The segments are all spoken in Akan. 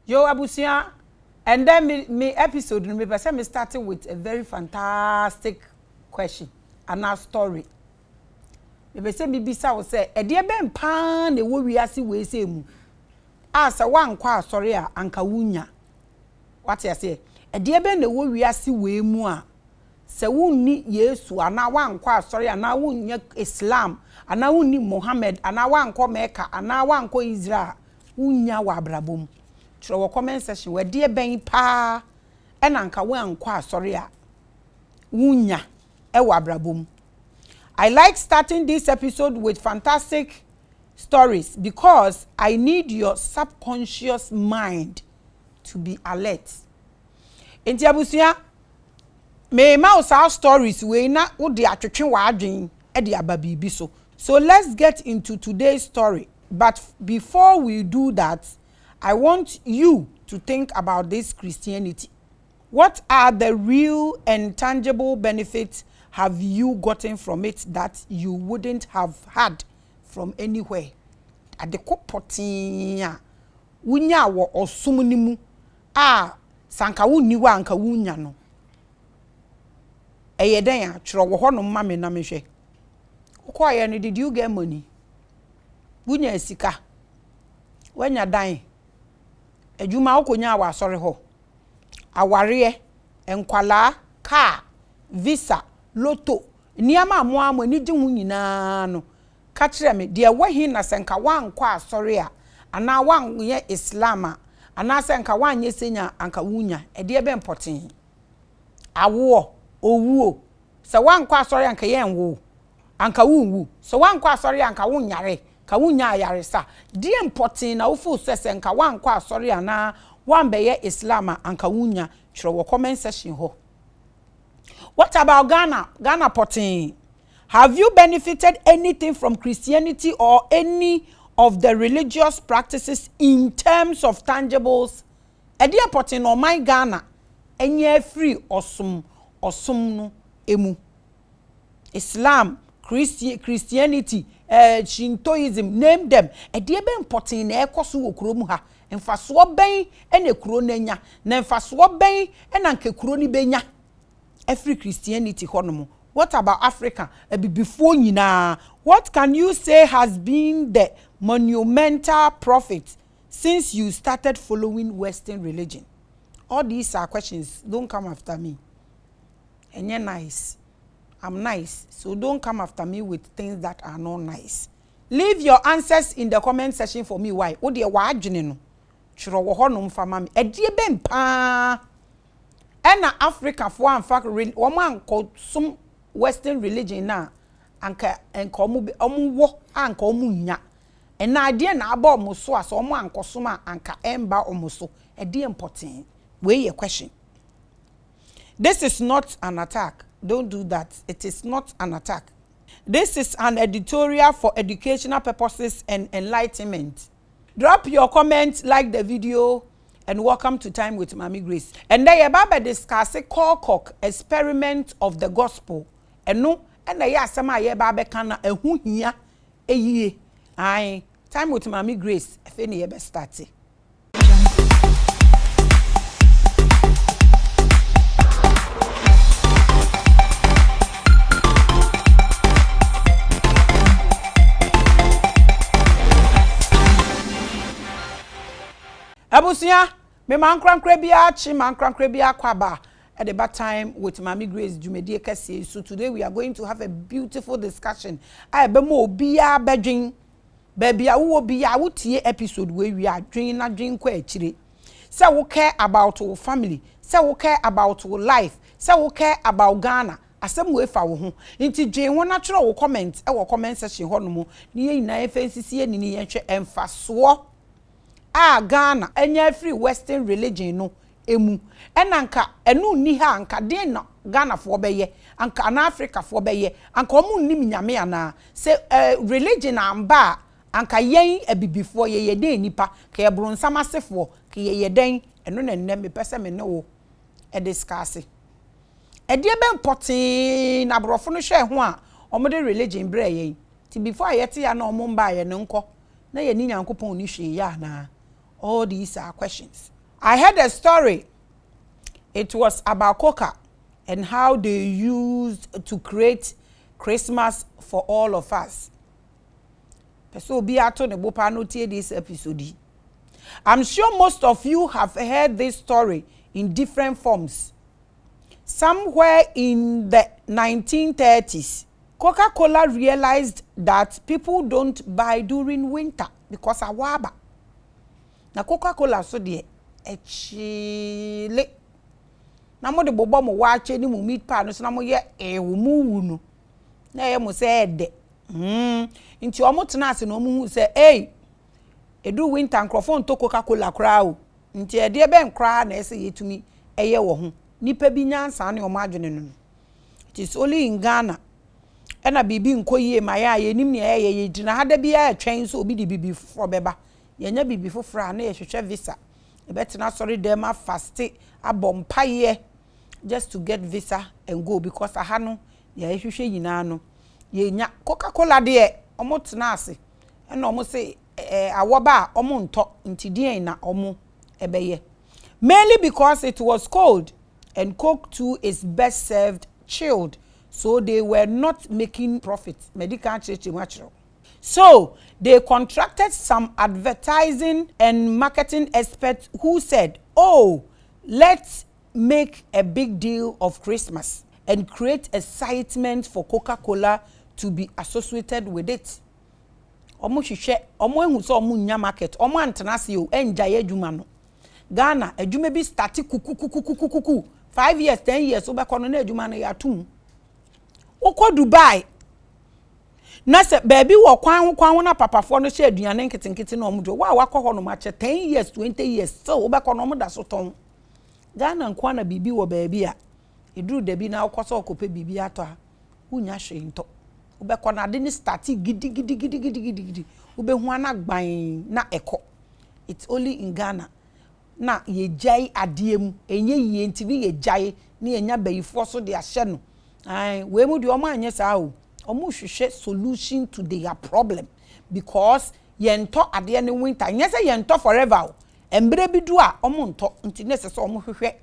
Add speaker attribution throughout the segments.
Speaker 1: Yo abusia, and then me episode me person me started with a very fantastic question and a story. Me say me bisa wo say e de ben pan na wo wiase we say mu. Asa wan kwa asori a anka wunya. What you say? E de ben na wo wiase we mu a se wunni Yesu ana wan kwa asori ana wunya Islam ana wunni Muhammad ana wan kwa Mecca ana wan kwa Israel wunya wa abrabom. Tro comment section we de ben pa e na anka wan kwa asori a wunya e wa abrabom. I like starting this episode with fantastic stories because I need your subconscious mind to be alert. Enti abusia me ma usa stories we na wo de atwetwe wa adwen e de ababibi so. So let's get into today's story. But before we do that, I want you to think about this Christianity. What are the real and tangible benefits have you gotten from it that you wouldn't have had from anywhere? Ade kopotia wunya wo osum ni mu a sanka wunni wa anka wunya no eyeden ya twro wo ho no mame na mehwe ukoye no. Did you get money? Wunya esika wanya dan adwuma ukonya wa asore ho aware enkwala car visa loto niama amoa ni gye hu nyina no ka kire me de wahi na senka wan kwa asore a ana wan ye Islam ana senka wan ye senya anka wunya e de be important awo owuo se wan kwa asore anka ye nwo anka wunwu se wan kwa asore anka wunyare ka wunya ayare sa de important na ofu se senka wan kwa asore ana wan be ye Islam anka wunya twere wo comment section ho. What about Ghana? Ghana potting. Have you benefited anything from Christianity or any of the religious practices in terms of tangibles? Edia potting or my Ghana? Enye free osum no emu. Islam, Christianity, Shintoism, name them. Edia ben potting na ekosu okromu ha. Enfaswo ben ene kuro nenya. Na enfaswo ben enanke kuro ni benya. Every Christianity honomo. What about Africa? Before nyina, what can you say has been the monumental profit since you started following Western religion? All these are questions. Don't come after me. And you're nice. I'm nice. So don't come after me with things that are not nice. Leave your answers in the comment section for me. Why? O de wa adwene no. Chiro wo honom fa mame. Edie bem pa. Ena Africa for in fact woman called some Western religion na anka enka omu wo anka omu nya ena ade na aba omu so aso omu ankosoma anka emba omu so e dey important wey your question. This is not an attack. Don't do that. It is not an attack. This is an editorial for educational purposes and enlightenment. Drop your comments, like the video, and welcome to Time with Mami Grace. And then you discuss a COLCOK experiment of the gospel. And no, and the yasama ye babe kana a hu here a ye. Aye, Time with Mami Grace. If any ye best start. Abusia, me mankrankre bia chi mankrankre bia kwaba at the bad time with Mami Grace Jumedie Kese. So today we are going to have a beautiful discussion. I be mo bia bedwin baby a wo bia wotie episode where we are dream na dream kwa achire. Say we care about our family, say we care about our life, say we care about Ghana. Asem we fa wo ho. Nti dwen ho na tro wo comment e wo comment section ho no mo. Ni nyina efensisi ni yenhwe emfaso Ghana enya free Western religion no emu enanka enu ni ha anka den na Ghana fo beye anka na Africa fo beye anka omu nnim nyame ana se religion amba anka yen abibifo ye den nipa ka ye bronsam asefo ka ye den eno na nne me pese me ne wo e discuss e de be important na brofo no hwe ho a omode religion bre ye ti before ayete ya na omumba ye ne nko na ye ni nyankopon ni hwe ya na. All these are questions. I heard a story. It was about Colcock and how they used to create Christmas for all of us. So be at on the Bopano this episode. I'm sure most of you have heard this story in different forms. Somewhere in the 1930s, Coca-Cola realized that people don't buy during winter because of waba. Na Coca-Cola so de echile. Na mo de bobo mo wache ni mo meat pie no so na mo ye ewu mu no. Na ye mo se ede. Nti omo tena ase no mo hu se edu winter microphone to Coca-Cola kra o. Nti ede be nkra na ese yetumi eye wo ho. Nipa bi nyansa na omo adwene no. It is only in Ghana. Ena bibi nkoyie ma ya yenim ne ye gyina hada bi ya twen so obi di bibi fo beba. Yenya bibi fofra na ye hwehwe visa. E betena sorry dem faste abompaye just to get visa and go because aha no ye hwehwe yina no yenya Coca-Cola de omo tena ase ena omo se awoba omo nto ntidien na omo ebeye mainly because it was cold and Coke too is best served chilled, so they were not making profit. Medical church natural. So they contracted some advertising and marketing experts who said, "Oh, let's make a big deal of Christmas and create excitement for Coca-Cola to be associated with it." Omo hwehwe omo ehu so omo nya market omo antenase o enjaye adwuma no Ghana adwuma bi start kuku 5 years 10 years obekono na adwuma no yatum okọ Dubai na se baby wo kwan na papafo no hye aduane nkitenkite na omudo wa wakọ no mache 10 years 20 years so obekono mo da so ton Ghana nkwa na bibi wo baby a eduru da bi na okoso okope bibi ato a unya hwe nto obekono ade ni start gidi obehu anagban na eko. It's only in Ghana na ye jai adiem enye yie ntini ye jai ni enya bayifo so de ahye no we mu de omo anye saa o omo hwehwe solution to their problem because ye nto ade ne winter nye se ye nto forever o embre bi du a omo nto ntine se omo hwehwe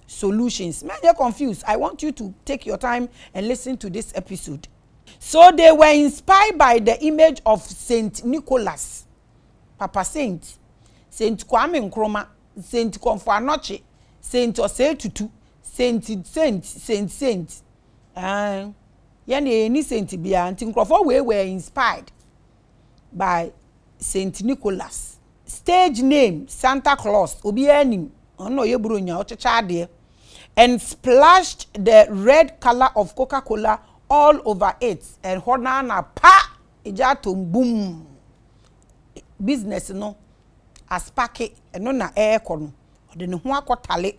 Speaker 1: solutions. Man, you're confused. I want you to take your time and listen to this episode. So they were inspired by the image of Saint Nicholas, Papa Saint, Saint Kwame Nkrumah, Saint Komfo-Anokye, Saint Osetutu, Saint. Any Saint bia anti nkrofo we were inspired by Saint Nicholas. Stage name Santa Claus, obi anim, ono ye buronya ochecha ade, and splashed the red color of Coca-Cola all over it, and hona na pa ejato boom. Business no aspake eno na kono ode ne ho akotale.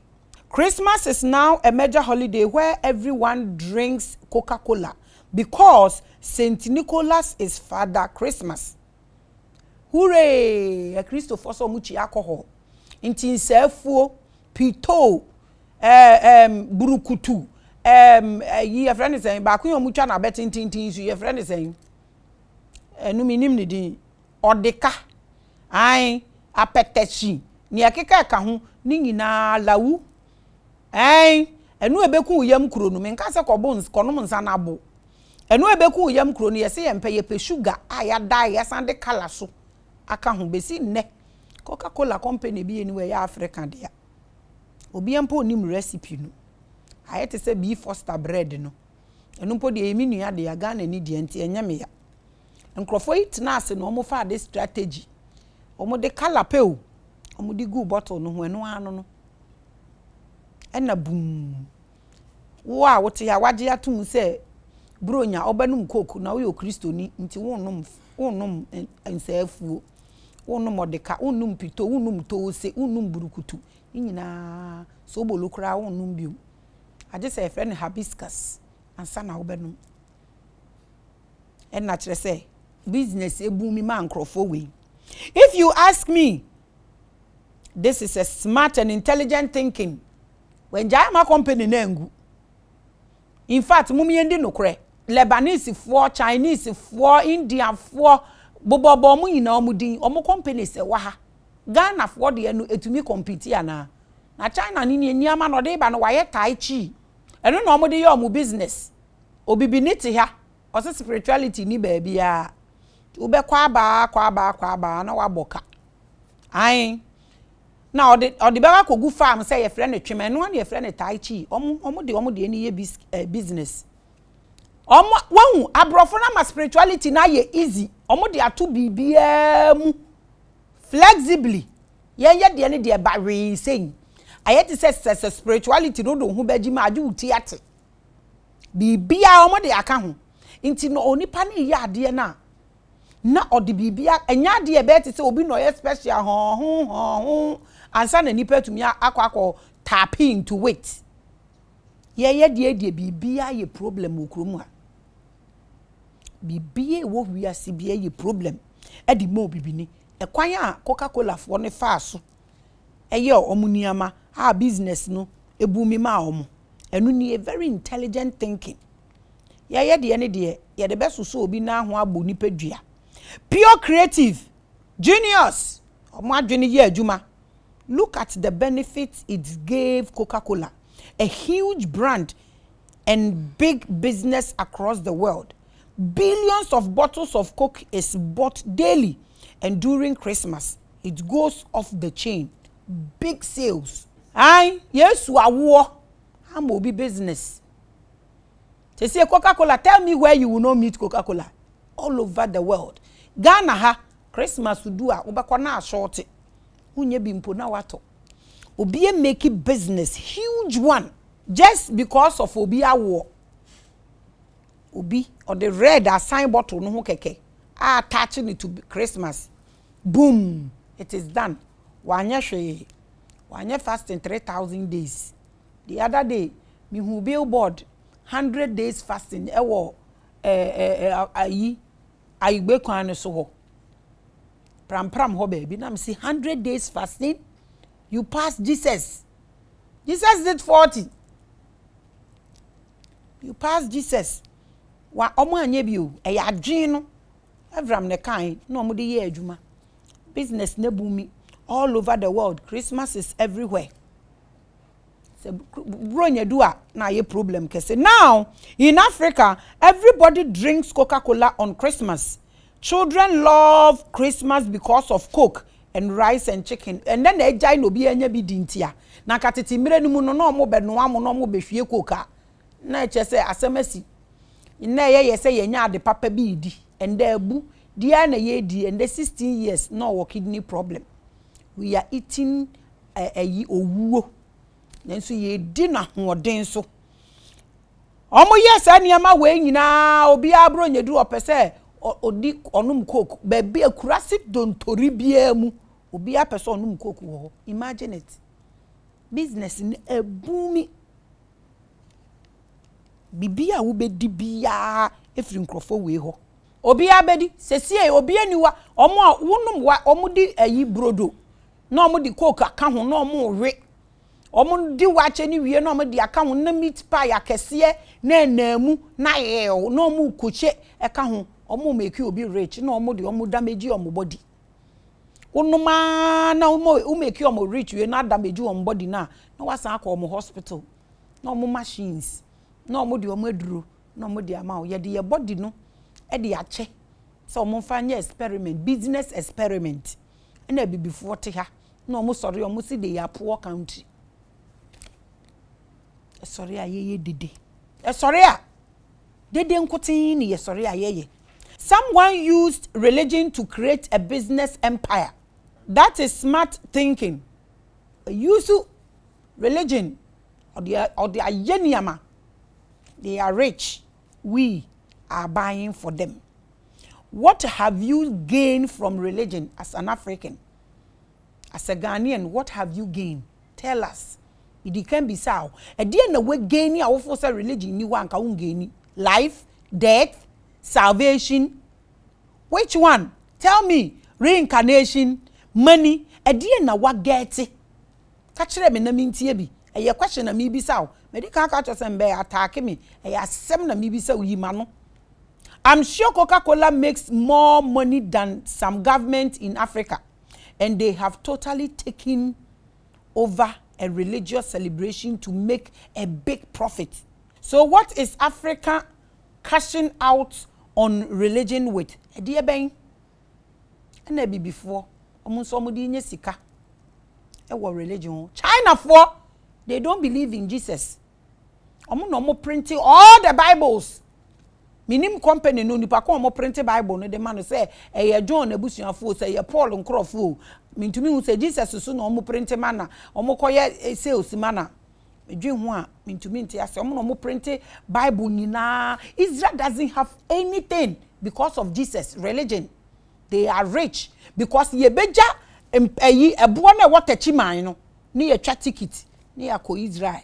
Speaker 1: Christmas is now a major holiday where everyone drinks Coca-Cola because Saint Nicholas is Father Christmas. Hooray! A Christopher so much alcohol. Inti nsefuo, pito, burukutu, your friend is saying, "Baku yo mucha na betting tintin." Your friend is saying, "No minim ni di odeka, ai apetechi, ni akeka ka ho ni nyina lawu." Enu ebeku yam kuro no menka se kobons konom nsa na abo. Enu ebeku yam kuro no yese yempe yepe sugar aya dai yasande kala so aka ho besi nne Coca-Cola company bi anywhere ya Africa dia. Obi ampo onim recipe no. Ayete se beef foster bread no. Enu mpo de emi nua de ya Ghana ni de enti enyame ya. Nkrofo it na ase no omo fa de strategy. Omo de kala pe o. Omo de gu bottle no ho enu anu no. Ena boom. Wa wote ya waje atum se bronya obanum Coke na wo Kristoni nti wonnum ensafuo. Wonnum modeka, wonnum pito, wonnum toose, wonnum burukutu. Nyina so bolokra wonnum biu. Aje se friend hibiscus ansa na obanum. Ena kire se business ebumi ma nkrofo we. If you ask me, this is a smart and intelligent thinking. When Jama company nengu. In fact, mumi endi nokre. Lebanese for, Chinese for, Indian for, bobo mu ina omudin, omo company se waha. Ghana for the enu etumi compete ana. Na China ni niyama no de ba no waye tai chi. Eno no mo de ye omo business. Obibi ni te ha. Ose spirituality ni ba bia. Ube kwa ba na waboka. Ayin. Na odi bega kogu farm say ye friend tweme no na ye friend tai chi. Omo de ni ye business. Wahu abrofo na ma spirituality na ye easy. Omo de ato bibia mu flexibly. Ye de ne de ba we saying. Ayeti say spirituality no do hu beji ma ade uti ate. Bibia omo de aka ho. Nti no onipa na ye ade na odi bibia enya de be te say obi no ye special ho ansa na nipa tumi akwa tap into wait. Ye de bibia ye problem okromu ha. Bibia wo wiase bia ye problem. E di mo bibini. E kwan a Coca-Cola for ne fa so. Eye omuniama ha business no ebumi ma omo. Enu ni a very intelligent thinking. Ye de ne de ye de be so obi na ho abo nipa dua. Pure creative genius. Omo adwene ye adwuma. Look at the benefits it gave Coca-Cola, a huge brand and big business across the world. Billions of bottles of Coke is bought daily, and during Christmas, it goes off the chain. Big sales. Aye, yes, war. I'm will be business. They say Coca-Cola, tell me where you will not meet Coca-Cola. All over the world. Ghana ha, Christmas to do a ubakwana short. Unye bimpo na wato. Obi make business huge one just because of obi awo. Obi or the red assign bottle no keke. Attaching it to Christmas. Boom, it is done. Wanya fasting 3,000 days. The other day, me who billboard 100 days fasting. Ewo ayi be kwan so ho. Pram ho baby. Now see 100 days fasting. You pass Jesus. Jesus did 40. You pass Jesus. Wa omo anye bi o. E ya dwen no. Evram ne kan no omo de ye adwuma. Business ne bumi all over the world. Christmas is everywhere. Se bronya do na ye problem kese. Now, in Africa, everybody drinks Coca-Cola on Christmas. Children love Christmas because of Coke and rice and chicken. And then they jai no bi enya bi dintia. Na katiti mire no mu no no mo be no amo no mo be hwie Coca. Na eche se asemasi. Na ye say ye nya ade papa bi di. And there bu dia na ye di and the 16 years no kidney problem. We are eating owuo. Nenso ye di na hoden so. Omo yes aniama we nyina obi abro nyedu opese odi onum Coke baby akurasi dontori bia mu obi apese onum Coke wo. Imagine it. Business in a booming. Bibia wo be di bia efri nkrofo we ho. Obi abedi sesie obi aniwa omo wonum wa omo di ayi brodo. Na omo di Coke aka ho na omo we. Omo di wache ni wie na omo di aka ho na meat pie akese na enamu na yew na omo kuche eka ho omo make obi rich na omo di omo damage omo body. Onuma na omo make omo rich we na damage omo body na wasan akọ omo hospital. Na omo machines. Na omo di omo aduro na omo di ama ye de ye body no e de ache. So omo fanya experiment, business experiment. Na bibifo te ha. Na omo sori omo si de ya poor country. Sorry aye dede. Sorry a dede nkotin ni sorry aye. Someone used religion to create a business empire. That is smart thinking. Use religion or the ayeniama. They are rich. We are buying for them. What have you gained from religion as an African? As a Ghanaian, what have you gained? Tell us. It can be so. At the end of we gain our force religion, you want to gain life, death, salvation. Which one? Tell me. Reincarnation, money. At the end of what get it? Catch them in the minty. A question of me be so. Medical catchers and bear attack me. A seven of me be so ye mano. I'm sure Coca-Cola makes more money than some government in Africa. and they have totally taken over a religious celebration to make a big profit. So what is Africa cashing out on religion with? Dear Ben, and maybe before, almost somebody in Sika, religion. China for they don't believe in Jesus. No printing all the Bibles. Minim company no nipa ko mo print Bible no de man say John abusuafo say Paul nkrofo mintumi hu say Jesus so no mo print mana omo koye sales mana medwe ho a mintumi nti ase omo no mo print Bible nyina. Israel doesn't have anything because of Jesus religion. They are rich because ye beja ebo na watechi man no ne ye twa ticket ne ya ko Israel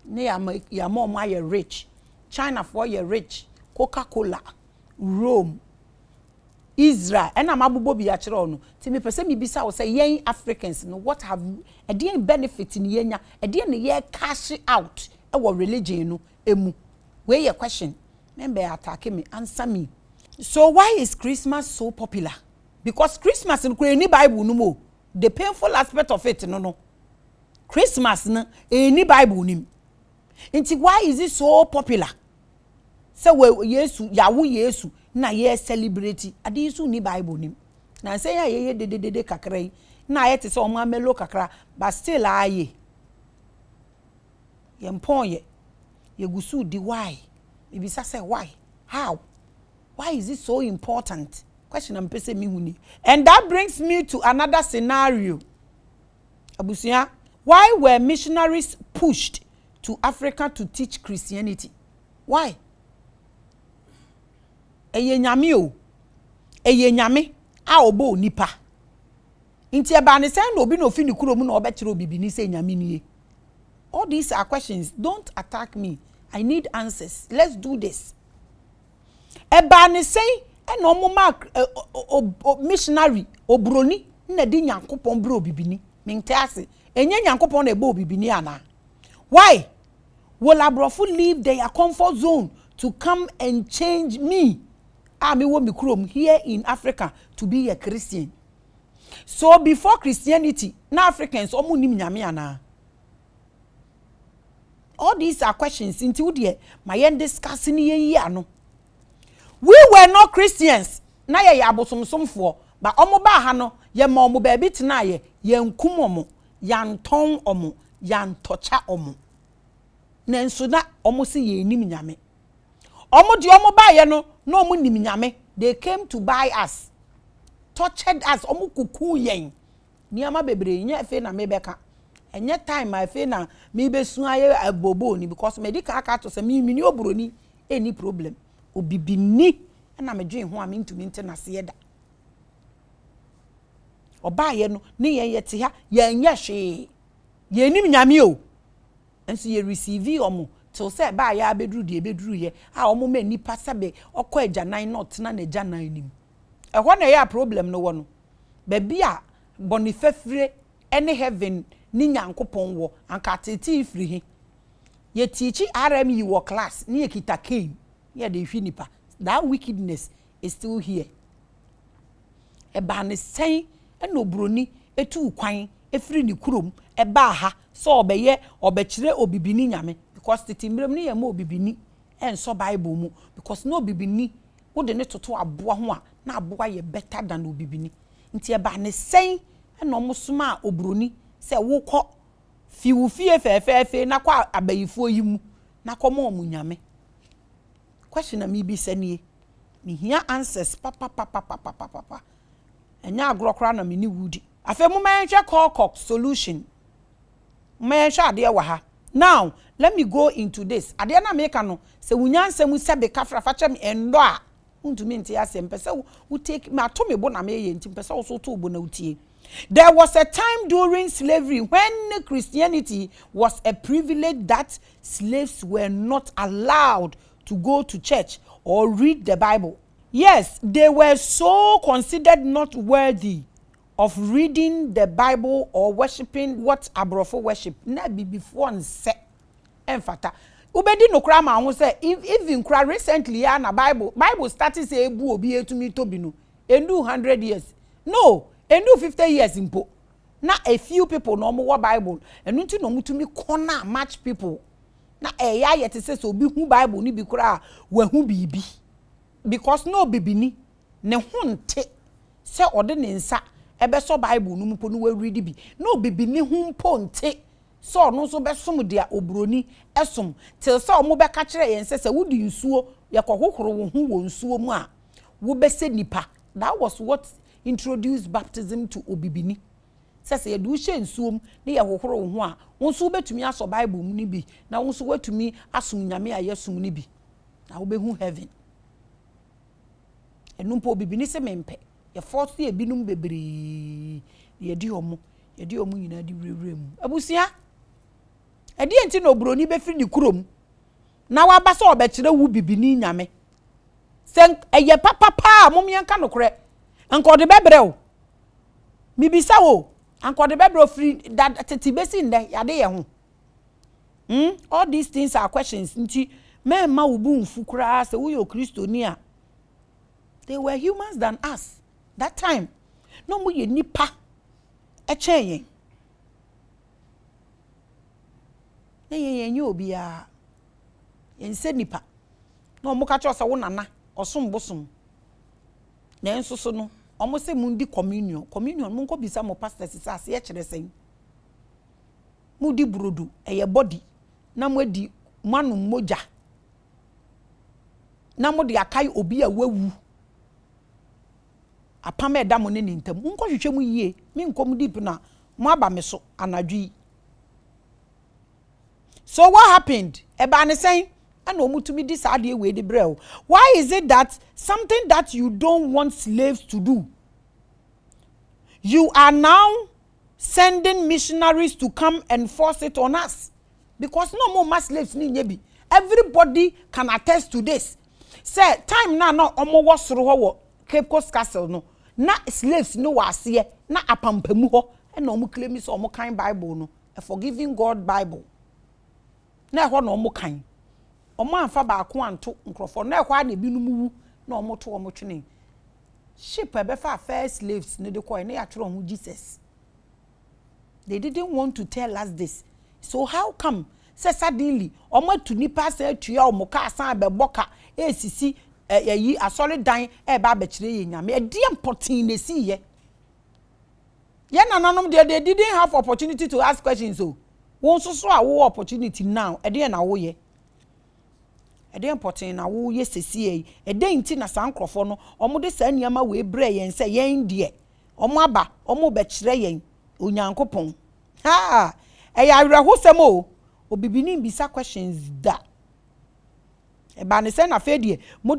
Speaker 1: ne ya mo ye rich. China for ye rich. Coca-Cola, Rome, Israel, and I'm abubo bi achiro no. Ti me pese mi bisa wo say yen Africans no what have a dey benefit in yenya, a dey ne ye cash out e wo religion no emu. Where your question? Member attack me, answer me. So why is Christmas so popular? Because Christmas in any Bible no more. The painful aspect of it no. Christmas no any Bible nim. Inti why is it so popular? So we Yesu yawo Yesu na ye celebrate ade su ni Bible nim na say ye de kakra yi na ye te so omo amelo kakra but still aye ye mpon ye gusu di why maybe say why how why is it so important question am pese me huni. And that brings me to another scenario. Abusia, why were missionaries pushed to Africa to teach Christianity? Why? Eye nyame a obo nipa nti eba ne sen no obi no fi ni kuro mu na obekire obibi ni se nyame nie. All these are questions. Don't attack me. I need answers. Let's do this. Eba ne sen e no mo mark missionary obroni na di nyankopon bro obibi ni mente ase enye nyankopon na eba obibi ni ana. Why will abrofo leave their comfort zone to come and change me? Me wo mikrom here in Africa to be a Christian. So before Christianity, na Africans omu nim nyame ana. All these are questions into the my end discussing ye ano. We were not Christians. Na ye abosomsomfo, but omo ba ha no ye ma omo ba bi tena ye nkum omo, yan ton omo, yan tocha omo. Nenso na omo se ye nim nyame. Omo di omo ba ye no omo nim nyame. They came to buy us, tortured us, omo kuku yen. Niama bebre nya fe na mebeka. Enye time my fe na me besu aye abobo ni because medical aka to se me ni obroni any problem. Obibini na medwen ho a me ntumi ntena se yeda. Oba ye no ne yen yete ha yen ye hwe. Ye nim nyame o. Enso ye receive omo till say ba ya beduru de beduru ye a omo ma nipa sabe okọ agyanan not na agyanan nim. Ehọ na ya problem no wo no. Ba bia bonifefre any heaven ni nyankopon wo anka tete free he. Ye teachi RME wo class ni ekita cane. Ye de hwi nipa. That wickedness is still here. Eba ne sen ena obroni etu kwan efri ni kurom eba ha so obeye obekire obibini nyame because the timbrem ni ye ma obibini enso Bible mu because no obibini wo de ne toto aboa ho a na aboa ye better than obibini nti eba ne sen ena omosoma obroni se wo kọ fiwu fie fefefe na kwa abayifo yimu na kọ mo nyame. Question na me bi sanie me hia answers papa enya agrokra na me ni wudi afa mu menhwe COLCOK solution menhwe ade wa ha. Now let me go into this ade na me ka no se wunyansa mu se be kafra fa chem endo a untumi nti ase mpese wo take me atomi bo na me ye nti mpese wo so to bo na utie. There was a time during slavery when Christianity was a privilege that slaves were not allowed to go to church or read the Bible. Yes, they were so considered not worthy of reading the Bible or worshiping what abrofo worship. Na be before and say emfata. Ubedi no kra ma ho say even kra recently ya na Bible started say ebu obi etumi tobi no. Endu 100 years. No, enu 50 years mpo na a few people no more Bible enu nti no mutumi corner match people na eya yete se so bi hu Bible ni bi kura wa hu bibi because no bibini ne hunte se ode ne nsa ebe so Bible no mpo no wa read bi no bibini hu mpo nte so no so besom dia obroni esom till so mo be ka kire yen se wudi nsuo ye kohohoro wo hu wo nsuo mu a wo be se nipa. That was what introduced baptism to obibini. Sese ye du hye nsuom ne ye hohoro wo ho a wonso betumi aso Bible mu ni bi na wonso watumi asom nyame a yesum ni bi na wo be hu heaven. Enu mpo obibini se mempe ye force ye binum bebre ye di omo nyina di wrewre mu abusia edi enti na obroni be firi ni kurom na wa ba so obekire wu bibini nyame sen eye papa momianka nokre anko de bebre o mibisa wo anko de bebre free that titibesi nde yade ye ho all these things are questions nti me ma wo bu mfu kura se wo yo kristoni a they were humans than us that time no mo ye nipa echen yen obi a yense nipa no mo ka cho se wo nana osom bosom na enso so no omo se mu ndi communion mo nko bisa mo pastor sisa ye kire sen mu di brodo eye body na mo di manu moja na mo di akai obi a wawu apama eda mo ne ntam nko hwehwe mu yie me nkom deep na mo aba me so anadwi. So what happened? Eba ne sen and omutumi di saa de we de brel. Why is it that something that you don't want slaves to do, you are now sending missionaries to come and force it on us? Because no more mass slaves ni nyebi. Everybody can attest to this. Say time na omo wasoro ho Cape Coast Castle no. Na slaves no wase na apampamu ho e na omo claim so omo kan Bible no. A forgiving God Bible. Na ho na omo kan. Omo anfa ba ko anto nkrofo na ho na binum wu na omo to omo twene. Ship ebefa first slaves ne de koy na ya twere omo Jesus. They didn't want to tell us this. So how come say suddenly omo to nipa say tua omo ka san be boka esisi yi asori dan e ba be kire ye nyame e de important na si ye. Ye nananom they didn't have opportunity to ask questions so. Won so a wo opportunity now e de na wo ye. E de important na wo ye sesi e de nti na san krofo no omo de sa niama we bre yen se yen de omo aba omo be kire yen onyankopon ha e ya awrehosem o obibini bisa questions da e ba ne se na fe de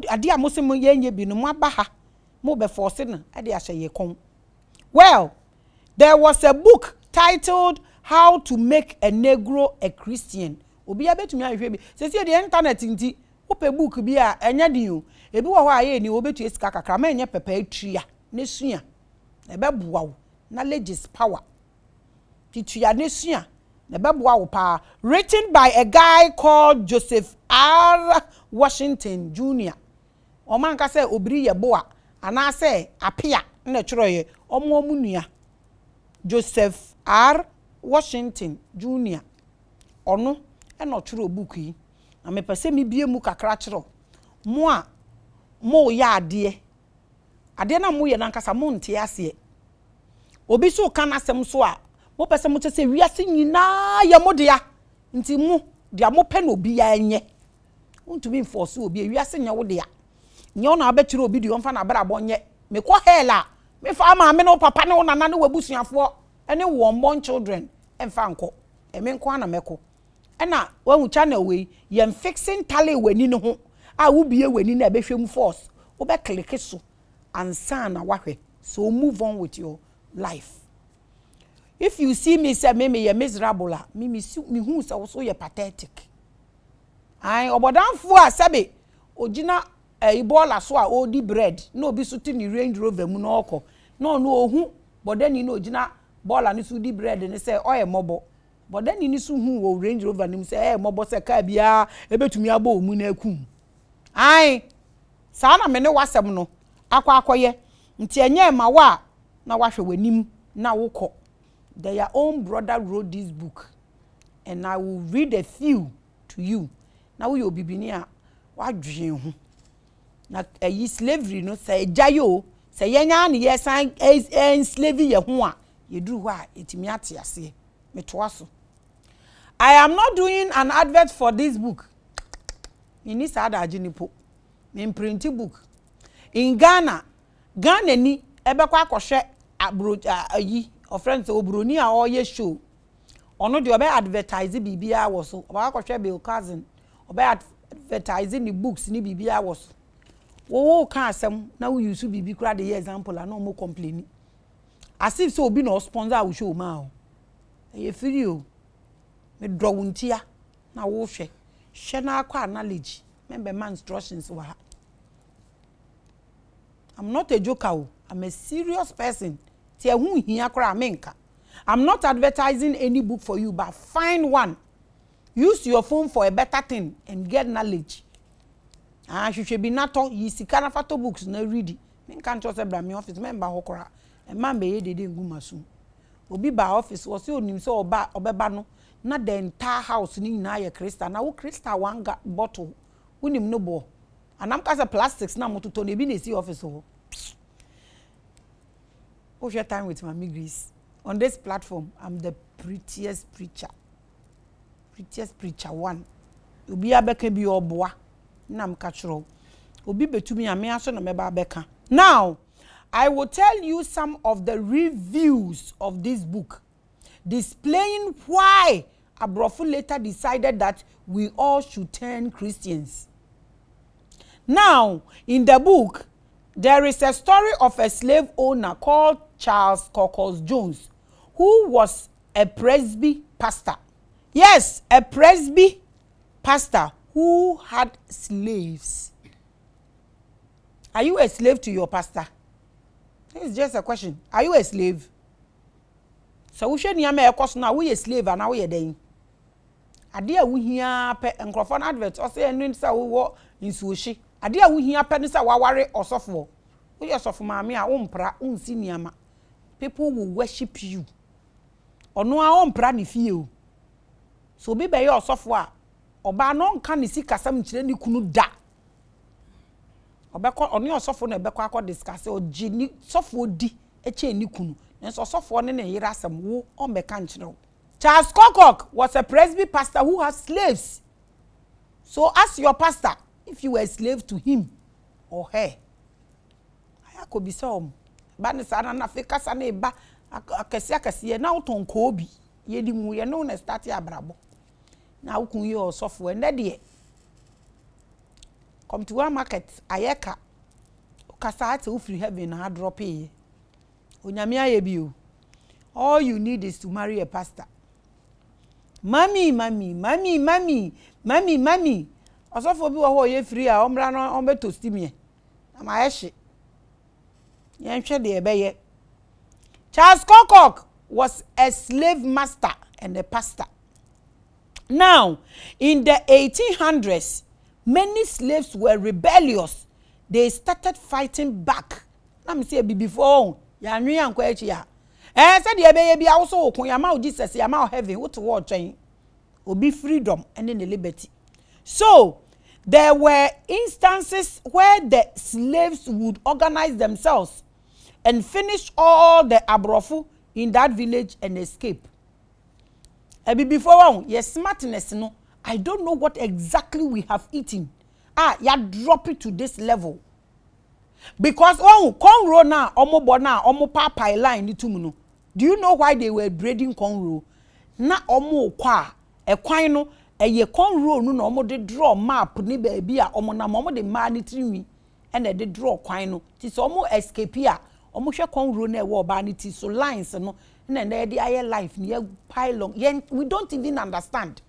Speaker 1: ade a mosem yenye bi no mo aba ha mo be force na e de ahye kon. Well, there was a book titled How to Make a Negro a Christian. Obi abetumi ahwe bi se se de internet nti ope book bi a enya din o ebi wo ho aye ni obetu esika kakra ma enye pepa atria ne sua e be boa wo knowledge is power titua ne sua e be boa wo pa. Written by a guy called Joseph R. Washington Jr. O man ka se obiri ye boa ana se apia na tworoye omo munua Joseph R. Washington Jr. Ono e no tworo book yi na me pese me bie mu kakra kyero mo a mo ya ade na mo ye nankasa mo nte ase obi so kana sem so a mo pese mo tese wiase nyina ya mo dia nti mo dia mo pe no obi ya enye untumi enforce obi wiase nya wo dia nye ona abetire obi di onfa na bra bonye me ko hela me fa ma me no papa ne nana ne wabusuafo ene wo mbon children emfa nko eme nko ana meko ena wahu channel we yem fixing tally wani ne ho a wo bie wani na behwem force wo be click so ansa na wahwe. So move on with your life. If you see me say me ye miserable me hu say so ye pathetic. Ai obodanfo a sabe ogina ibola so a odi bread na obi so ti ni Range Rover mu na okọ no ohu bodani na ogina bola ni so di bread ni say oye mobo bodani ni so hu wo Range Rover ni say mobo say ka bia ebetumi abo mu na akum. Ai sa na me ne wasem no akwa akoye nti enye ma wa na wahwe wanim na wokọ. Their own brother wrote this book, and I will read a few to you. Now we obibini a wadwen ho. Na slavery no say jayo, say yenya ne yesan enslave ye ho a yeduru ho a etimi ate ase. Metoa so. I am not doing an advert for this book. Ini sada aginipo. Me print book. In Ghana ni ebekwa akohwe abro ayi of friends obroni a oye show. Ono de obe advertise bibia wo so. Oba akohwe Bill Cousin. Obe advertising the books ni bibia wo so. Wo ka asem na we use bibi kura the example and no mo complain. As if so obi no sponsor we show ma o. E free o. Me draw wuntia na wo hwe. Hwe na akwa knowledge. Member man instructions wa. I'm not a joker. I'm a serious person. I'm not advertising any book for you, but find one. Use your phone for a better thing and get knowledge. You should be not taught. You see, kind of books no read. Me can't trust a brand office member hokora. A man be de dey gumasu. Obi ba office was you nim so obeba no. Na the entire house ni na ye crystal. Na wo crystal one bottle. Unim no bo. And I'm cause plastics na moto to ne bi na see office ho. What's your time with Maame Grace? On this platform, I'm the prettiest preacher. Prettiest preacher one. Obi abeka bi oboa. Na mkachro. Obi betumi ame aso na meba abeka. Now, I will tell you some of the reviews of this book, displaying why Abrofo later decided that we all should turn Christians. Now, in the book, there is a story of a slave owner called Charles Coca-Cola Jones, who was a Presby pastor. Yes, a Presby pastor who had slaves. Are you a slave to your pastor? It's just a question. Are you a slave? So we should niyame ekos na we a slave and now we a den. Ade a wo hia pe enkrofo na advert o say enu nsa wo nsuohye. Ade a wo hia pe nsa waware osofo. We osofo maame a wompra unsi niyama. People will worship you. Ono a wompra ne fie o. So be be osofo a oba no nka ne sikasam kire ne kunu da. Obekọ oni osofo na ebekọ akọ discuss o gini sofo di eche ni kunu. Nso sofo ne yira asem wo o meka nkire. Charles Colcock was a Presby pastor who has slaves. So ask your pastor if you were a slave to him or her. I could be some. Banisana na feka sana eba akasi na utonko obi. Yedi mu ye no na start ya brabo. Na ukun ye osofo ene de. Come to our market ayeka. Ukasa ate ufri heaven na drop e. Onyame aye bi o. All you need is to marry a pastor. Mami. Osofo bi wo ho ye free a omra no ombeto stimie. Am ayehye. Yen hwe de ebeye. Charles Colcock was a slave master and a pastor. Now, in the 1800s, many slaves were rebellious. They started fighting back. Let me say before ya nwi ankwa echi ya. Said the ebeye bi also okun ya ma Jesus ya ma heaven what word chain. Obi freedom and then the liberty. So, there were instances where the slaves would organize themselves and finish all the Abrofo in that village and escape. Before yes smartness no, I don't know what exactly we have eaten. Ya drop it to this level. Because cornrow na omo bona omo papa line nitum no. Do you know why they were braiding cornrow? Na omo kwa ekwan no eye cornrow no na omo de draw map ni baby a omo na omo de ma ni trimi and de draw kwan no. Ti so omo escape a omo hwe cornrow na e wo ba ni ti so lines no na na de aye life ni pylon. We don't even understand.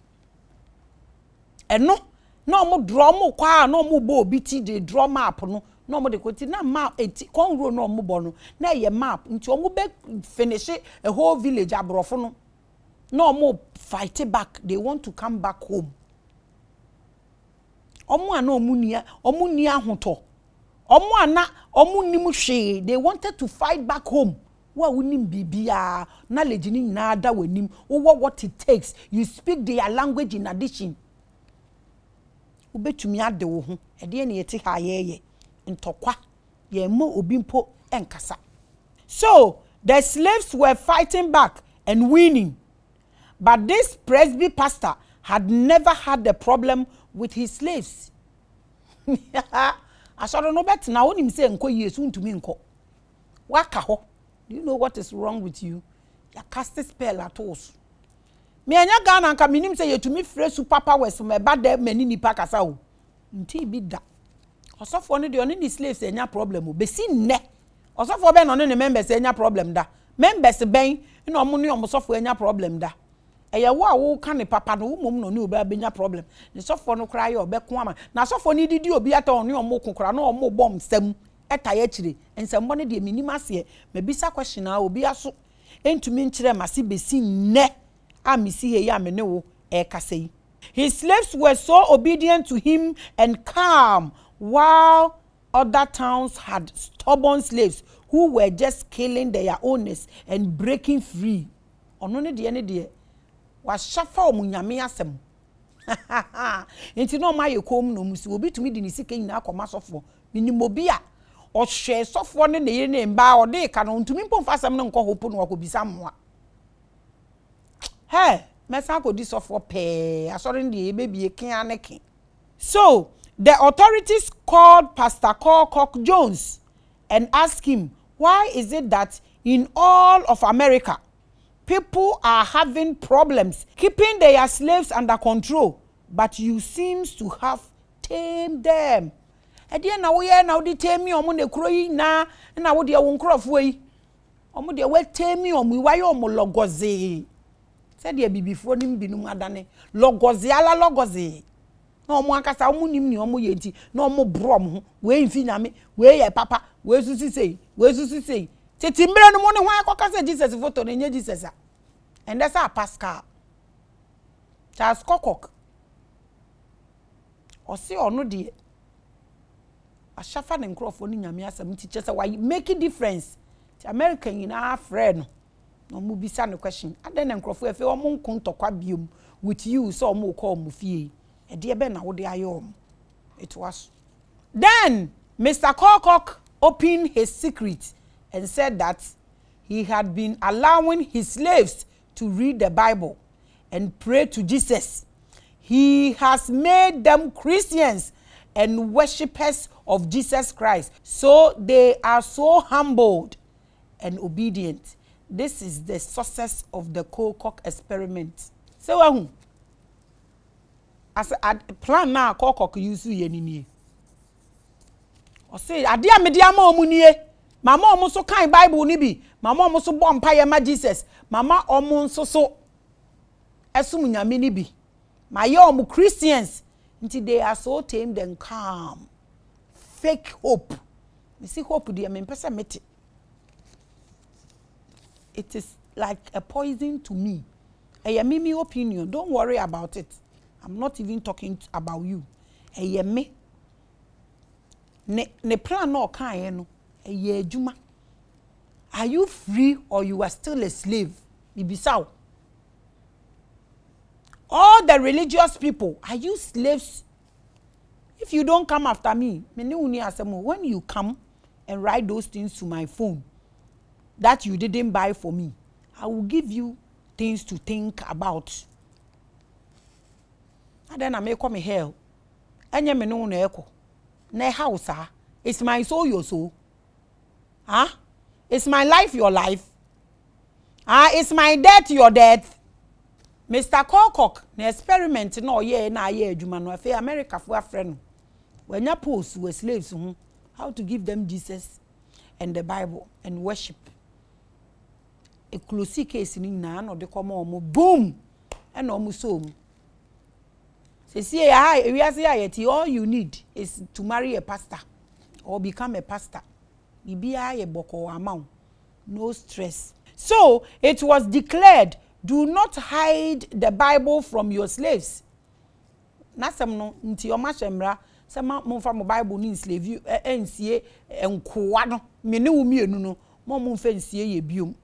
Speaker 1: No omo draw mo kwa na omo bo obi ti de draw map no. No mo de kwoti na map eti konro no mo bo no na ye map nti omo be finish a whole village Abrofo no. No mo fight back. They want to come back home. Omo ana omu ni ahoto. Omo ana omu ni mu hwe. They wanted to fight back home wa wonim bibia knowledge ni na da wanim what it takes you speak their language in addition ubetumi ade wo ho ede ne yeti ha yeye ntokwa ye mo obi mpo enkasa. So the slaves were fighting back and winning, but this Presby pastor had never had a problem with his slaves. Asoro no bet na onim se nko Yesu ntumi nko waka ho. Do you know what is wrong with you? Ya cast a spell at us. Me anya Ghana nka minim se yetumi frɛ super powers me ba de mani nipa kasa o. Nti bi da. Osofo no de oni ni slaves enya problem o. Besi nne. Osofo be no ne members enya problem da. Members ben na omo ne omo sofo enya problem da. Eye wo a wo ka ne papa no wo mom no ne oba benya problem. Ne sofo no kra ye obeko ama. Na sofo ni didi obi ata oni omo kokora na omo bom sam etaye chire. Ensem bone de minim ase. Mabisa question a obi aso. Entumi nchire mase besi nne. Amisi he ya mene wo ekasei. His slaves were so obedient to him and calm, while other towns had stubborn slaves who were just killing their owners and breaking free. Ono ne de wa shafa omunyame asem. Enti no ma yekom no musi obi tumi di ni sika nyina akoma sofo. Minimobi a ohwe sofo ne ye ne mba ode ka no ntumi mpomfa asem ne nko hopo no akobisa mmoa. Hey, mesa ko di sofo pe asori ndi baby ken aneke. So the authorities called Pastor Colcock Jones and asked him, why is it that in all of America people are having problems keeping their slaves under control, but you seems to have tamed them? Ede na wo ye na wo di tame omo na kuro yi na wo de wo nkrofo yi omo de we tame omo wa ye omo logoze. Said ye bibifo nim binum adane logoze ala logoze na omo akasa omo nim ni omo yenti na omo brom ho we mfi nyame we ye papa we susi sei teti mbre no mo ne ho akokasa Jesus photo na nye Jesus a and that's a Pascal Charles Colcock o se ono de a shafa ne nkrofo ni nyame asam teacher say why make a difference ti American in our friend no mu bisa no question aden nkrofo efe o mo nkontokwa biom with you so mo call mu fie e de be na wo de ayom. It was then Mr. Colcock opened his secret and said that he had been allowing his slaves to read the Bible and pray to Jesus. He has made them Christians and worshippers of Jesus Christ, so they are so humbled and obedient. This is the success of the COLCOK experiment. So as a plan now COLCOK use ye ni. O say ade a media ma omu nie. Mama omu so kan Bible ni bi. Mama omu so bo mpaye ma Jesus. Mama omu nso so esum nyame ni bi. Ma ye omu Christians until they are so tamed and calm. Fake hope. Me see hope dia me pesa meti. It is like a poison to me. A me opinion. Don't worry about it. I'm not even talking about you. A me. Ne plan no kan no. A juma. Are you free or you are still a slave? Ibisao. All the religious people, are you slaves? If you don't come after me, when you come and write those things to my phone that you didn't buy for me, I will give you things to think about. And then I may come hell. And you may know no echo. Ne house, it's my soul, your soul. Huh? It's my life, your life. It's my death, your death. Mr. Colcock, ne experiment no ye na ye adwuma no afi America for a friend. When you post with slaves how to give them Jesus and the Bible and worship. A close case in na no de come on boom and almost so. Say all you need is to marry a pastor or become a pastor. Ibia a boko amount. No stress. So it was declared, do not hide the Bible from your slaves. Nasem no nti o ma hwemra se ma mo fa mo Bible ni slave you ensie enkoa no me ne wo mienu no Mom fancy ye bium.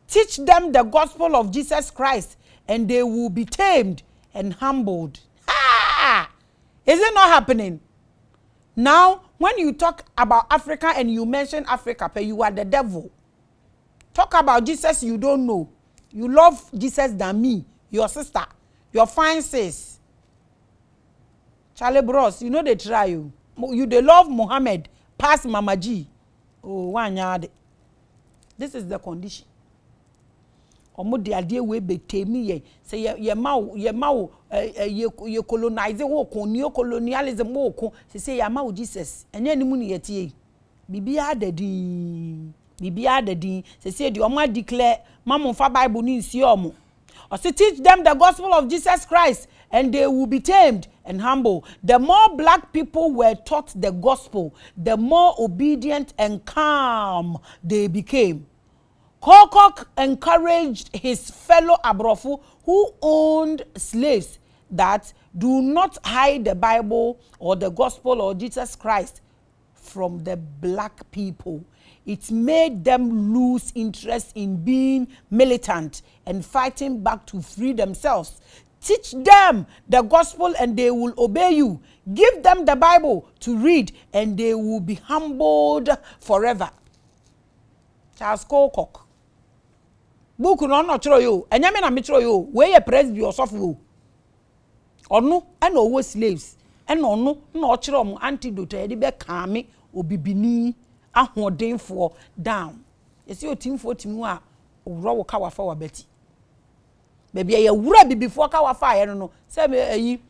Speaker 1: Teach them the gospel of Jesus Christ, and they will be tamed and humbled. Ah! Is it not happening? Now, when you talk about Africa and you mention Africa, you are the devil. Talk about Jesus you don't know. You love Jesus than me, your sister, your fine sis. Charlie Bros, you know they try you. You they love Muhammad past Mama G. Oh, one yard. This is the condition. Omo de ade we betemi ye say ye colonize wo kon neo colonialism wo kon say ye ma Jesus enya ni mu ne yetie bibia dadin say de omo declare mamon fa Bible ni nsi omo or say teach them the gospel of Jesus Christ and they will be tamed and humble. The more black people were taught the gospel, the more obedient and calm they became. Colcock encouraged his fellow Abrofu who owned slaves that do not hide the Bible or the gospel or Jesus Christ from the black people. It made them lose interest in being militant and fighting back to free themselves. Teach them the gospel and they will obey you. Give them the Bible to read and they will be humbled forever. Charles Colcock. Book no chiro yo enya me na me chiro yo we ye president yourself yo onu e na owo slaves e na onu na o chiro mo antidote e de be kan me obibini ahodenfo down esi otimfo timu a owro wo ka wafa wa beti baby ye wura bibifo ka wafa ye no say me ayi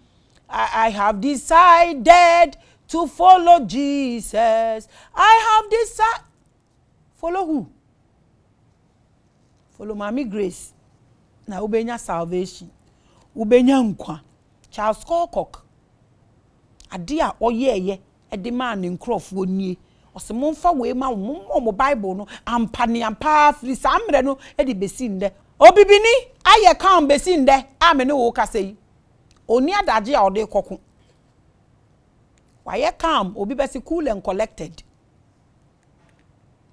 Speaker 1: I have decided to follow Jesus. I have decided. Follow who? Follow Maame Grace. Na ubenya salvation. Ubenya nkwa. Charles COLCOK. Ade a oyeye e de man nkrofo nie. Ose momfa we ma mo Bible no ampane ampa free samre no e de besi nde. Obibini aye kan besi nde. Amene wo kasei. Oni adaje a ode kokko. Waye calm obi besi cool and collected.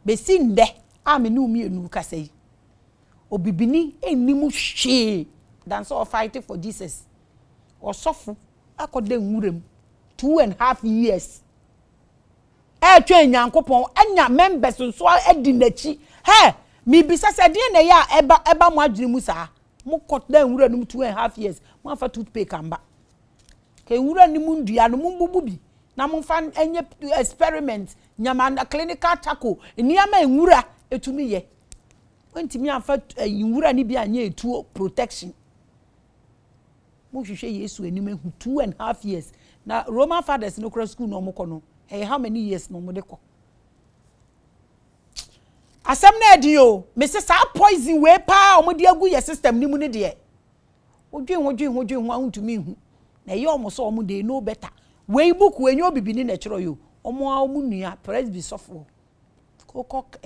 Speaker 1: Besi nde amene umienu kasei. Obibini enimu hwe than so fighting for Jesus. Osofu akode nwurem 2.5 years. Twen Nyankopon anya members so edi nachi. He mi bisa se de na ya eba mo adwene mu saa. Mo kotda nwura num 2.5 years. Mo afa toothpick amba. Ke nwura ni mu ndua no mo bubu bi. Na mo fa enye experiment nyama clinical tackle. Niama nwura etumi ye. Wentimi afa nwura ni bi anya etuo protection. Mo hwehwe Yesu enim ehu 2.5 years. Na Roman fathers no cross school no mo kono. How many years no mo de ko? Asem na edi o, me se sa poison we pa o mo de agu ye system ni mu ne de. Odwen ahutumi hu. Na ye o mo so o mo de no better. We book we nyo bibini na chiro yo. O mo nua presby sofo. COCOK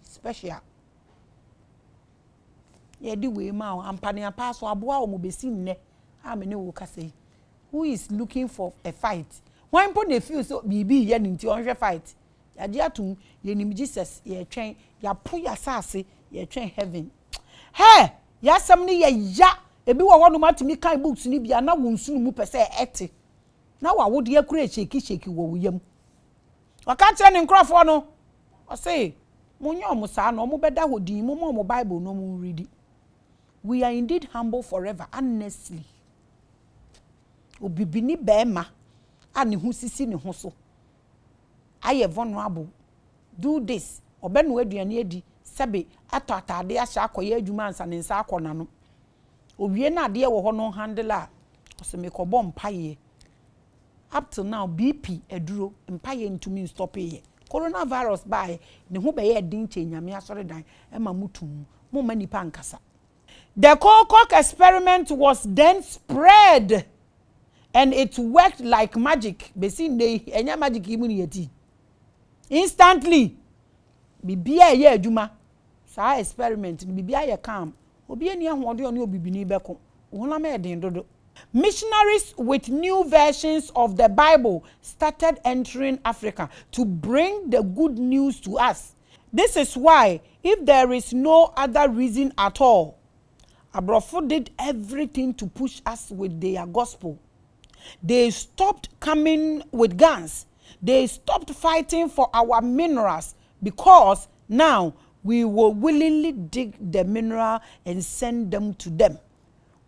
Speaker 1: special. Ye di we ma o ampane apa so aboa o mo besi nne. Amene wo kasei. Who is looking for a fight? When people they feel so bibi ye nti onhwe fight. Ya di atum ye nim Jesus ye twen ya po ya sase ye twen heaven. Hey, ya sam ni ye ya ebi wo wono matumi kan books ni bia na wonsunu mu pese ete. Na wa wo de akura sheki wo yam. Waka kire ni nkrofo no. O say munyo mo sa no mo beda hodin mo Bible no mo read. We are indeed humble forever honestly. Obibini bema ani hu sisi ne ho so aye vulnerable do this obenu aduane edi sebe ato atade a sha akoye adwuma ansa ne nsa akona no owie na ade wo ho no handle a osemekobo mpaye up till now BP eduro mpaye ntumi stop ye coronavirus by ne ho be ye din chenyame asore dan ema mutum mo mani pa nkasa. The COLCOK experiment was then spread and it worked like magic. Besi ne enya magic imuni yeti. Instantly bibia ye adwuma sa experiment bibia ye calm obi eni ahode oni obibini beko wona me den dodo. Missionaries with new versions of the Bible started entering Africa to bring the good news to us. This is why, if there is no other reason at all, Abrofo did everything to push us with their gospel. They stopped coming with guns. They stopped fighting for our minerals because now we will willingly dig the mineral and send them to them.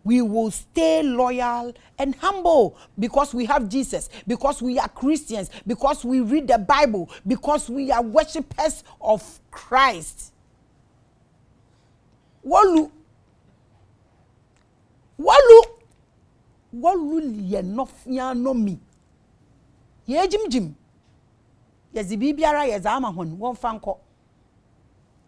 Speaker 1: We will stay loyal and humble because we have Jesus, because we are Christians, because we read the Bible, because we are worshippers of Christ. Walu ye nofia no mi. Ye jim. Ye zibibiara ye za ama hon won fanko.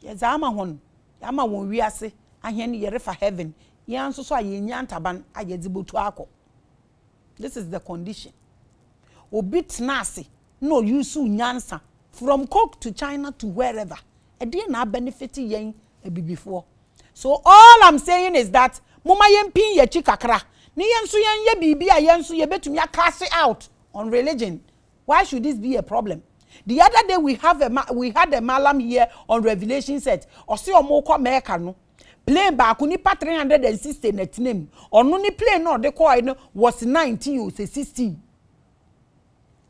Speaker 1: Ye za ama hon. Ya ma won wiase ahene ye refa heaven. Ye anso so aye nyantaban aye zibotu akọ. This is the condition. Obi tnase no use nyansa from Coke to China to wherever. E dey na benefit yen ebibifo. So all I'm saying is that mama yen pin ye chikakra. Ni yensu yen ye bibi a yensu ye betumi cast out on religion. Why should this be a problem? The other day we had a malam here on Revelation set. Osi omoko meka no. Plane back nipa 360 net name. Ono ni plane no de call was 19 or 16.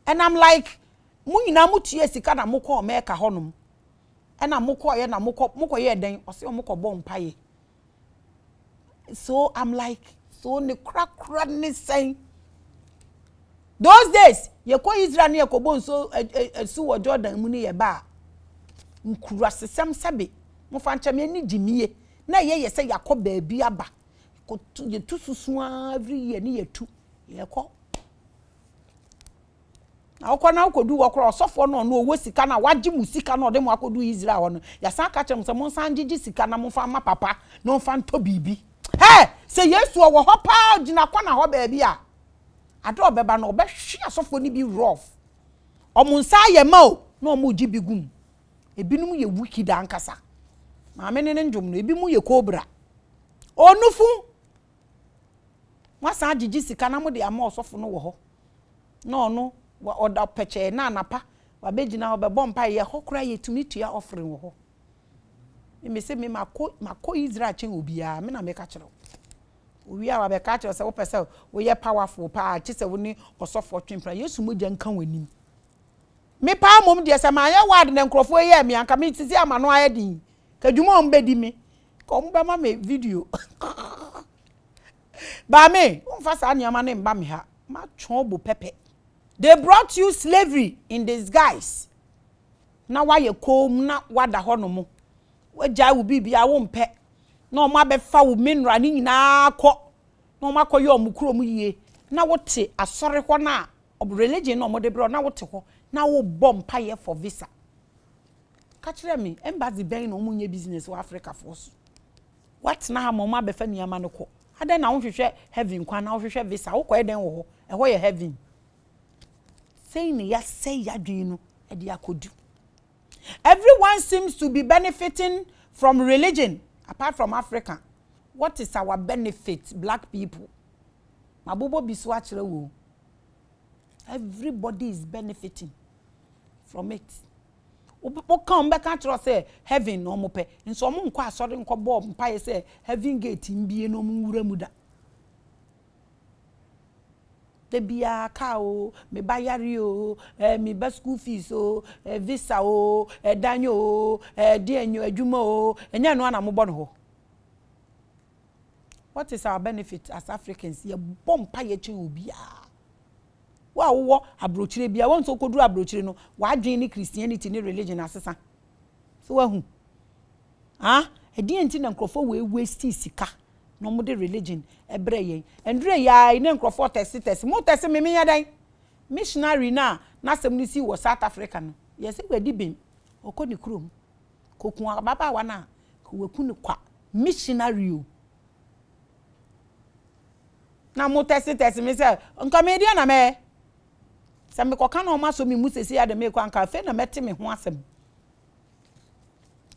Speaker 1: And I'm like, mu nyina mutie sika na moko meka honum. And na moko ye na moko ye den osi omoko bo mpaye. So I'm like, so ne crack ni saying those days ye ko Israel ne ye ko bon so su Jordan mu ne ye ba nkura sesem sabe mo fa ncha me ni gimie na ye say yakọ baabi aba ko ye tu susu every year ne ye tu ye ko na okọ na okodu wokro osofo no no owo sika na waji mu sika na ode mu akodu Israel ho no ya san ka chem se mo san gigi sika na mo fa ma papa no fa nto bibi hey say Yesu wo ho pa gina kwa na ho baabi a ade obeba na obehwe asofo ni bi rough omunsa ye ma o na omu gi bigum ebinum ye wicked ankasa maame ne njom no ebi mu ye cobra onufu wasa gigi sika na mo de ama osofo no wo ho na ono oda peche na anapa wabegina obebọ mpa ye hokra ye tumitua offering wo ho me se me mako Israel chen obia me na me ka kire owi a wabe ka kire se wo pese wo ye powerful pa chi se wo ni osofo twempra Yesu moja nka wanim me pa mom de se ma ye wad ne nkrofo ye me anka me tisi amano aye din kadwuma ombedi me ko mba ma me video ba me umfa sa niama ne mba me ha ma twon bo pepe. They brought you slavery in disguise. Na wa ye kom na wada hono mo. Waja wo bibia wo mpe. Na o ma be fa wo mineral ni nyina akọ. Na o ma koye o mukuro mu yie. Na wote asore ho na ob religion no mo de bro na wote ho. Na wo bom paye for visa. Ka kire me embassy ben no mo nye business wa Africa force. What na ha mo ma be fa niama no ko. Ade na wo hwehwe heaven kwa na wo hwehwe visa. Wo ko eden wo ho. E ho ye heaven. Everyone seems to be benefiting from religion apart from Africa. What is our benefit, black people? Everybody is benefiting from it. Come back and say heaven no more pay. In some unqua sorry bob pie say heaven gate in be no muda. The bia cow, me bayario, me ba school fees, visa, danyo, dienyo, jumo, and yan one amobono. What is our benefit as Africans? Ye bomb pie bia. Wow, a brochure bia won't so could do a brochure no. Why drink Christianity in religion assassin? So who? Ah, a dient in and crofo we waste sika. No more religion ebreye endre ya ine nkrofo test mo test me me yadan missionary na sem ni si wo South Africa no yes we di bem okoni krom kokun baba wa na ko weku ni kwa missionary o na mo test me say nka me dia na me se me koka na o ma so me mu sesi ya de me kwa nka fe na mete me ho asem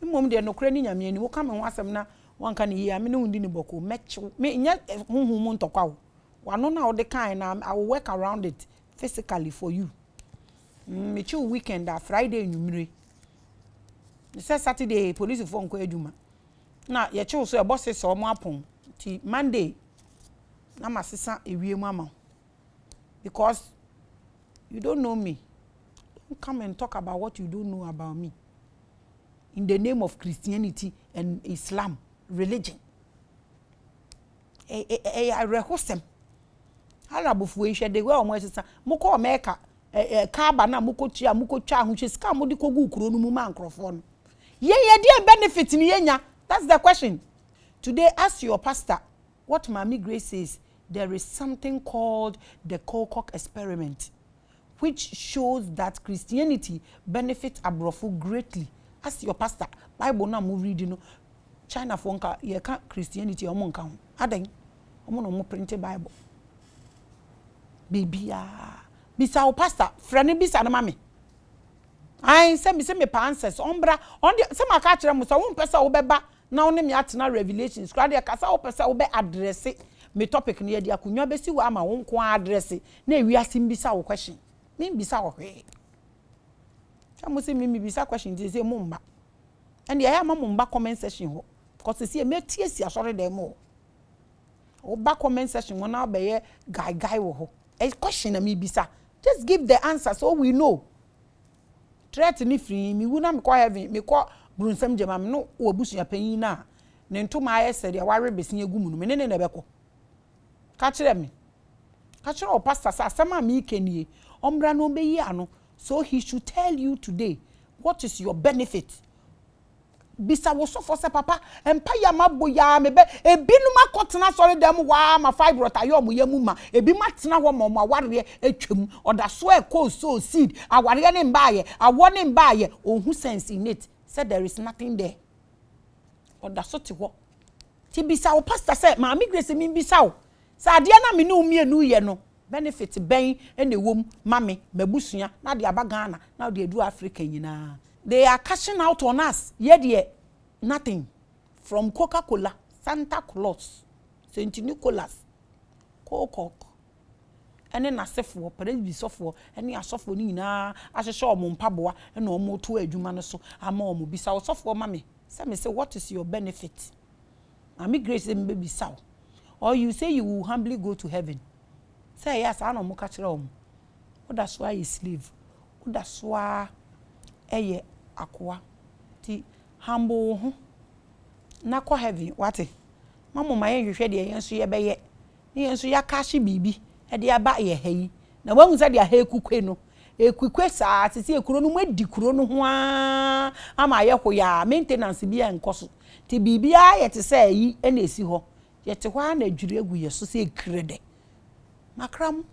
Speaker 1: mmom de no kra ni nyame ni wo ka me ho asem na one can hear me no ndi ni boko match me nya huhu ntokwa wano na the kind I will work around it physically for you me chu weekend Friday nyumire Say Saturday police phone ko adwuma. Na ye chew so e boss say omo apon. Ti Monday na masesa ewiem ama. Because you don't know me. Don't come and talk about what you don't know about me. In the name of Christianity and Islam, religion. I rehosem. Arabufu e hwede we omo sesa. Moko America kaaba na moko tua ho hweska mo de kogu kuro no mu ma nkrofo no. Ye dey benefit ni yenya. That's the question. Today, ask your pastor what Maame Grace says. There is something called the COLCOK experiment, which shows that Christianity benefits Abrofo greatly. Ask your pastor. Bible na mo read no. China fonka ye ka Christianity omo nka ho. Adan omo no mo print Bible. Bibia. Bisa o pastor, friend bisa na mame. Ai se me pa answers ombra on the se maka kire mo so won pesa wo beba na won me atena revelations kra de kasa wo pesa wo be address me topic ne de akunwa besi wo ama won ko address na ewiase mbisa wo question me mbisa wo hwe chamo se me mbisa question dey say mo mba and ya ma mo mba comment section ho because see me tie si asore dem mo wo ba comment section won na be ye guy wo ho a question na me bisa just give the answer so we know. Threat ni free mi wu na me kwa heaven me kwa brunsam jema me no obusua panyin na ne ntoma ayese de ware besin egum no me ne ne beko ka kire me ka kire o pastor sa sama me ikenie omra no be yi ano so he should tell you today what is your benefit. Bisa wo so for say papa empa ya maboya me be ebinu makotena sori dem wa ma fibro tayo mo yamu ma ebi matena ho mo aware atwam oda so e ko so seed aware ne mbaaye awo ne mbaaye ohu sense in it said there is nothing there oda so te ho ti bisa wo pastor say Maame Grace mi bisa wo sa ade na me ne umienu ye no benefit ben ene wom mame mabusua na de abagana na de edu Africa nyina. They are cashing out on us. Yet nothing from Coca-Cola, Santa Claus, Saint Nicholas, COLCOK. And then asefo, presby sofo, any asofo ni na asesho mo mpaboa and no mo to adwuma so ama mo bisa sofo mame. Say what is your benefit? Maame Grace baby saw. Or you say you will humbly go to heaven. Say yes, I no mo ka kire o. That's why you slave. That's why eye akwa ti humble ho na kwa heaven wate mamo maye hwehwe de yenso ye beye ne yenso ya kashi bibi e de aba ye hayi na wahu se de ha ekukwe no ekukwe saa tete ekuro no madi kuro no ho ama ye hoya maintenance bi enkoso ti bibi a ye te se yi e na esi ho ye te ho na adwire egu ye so se krede makram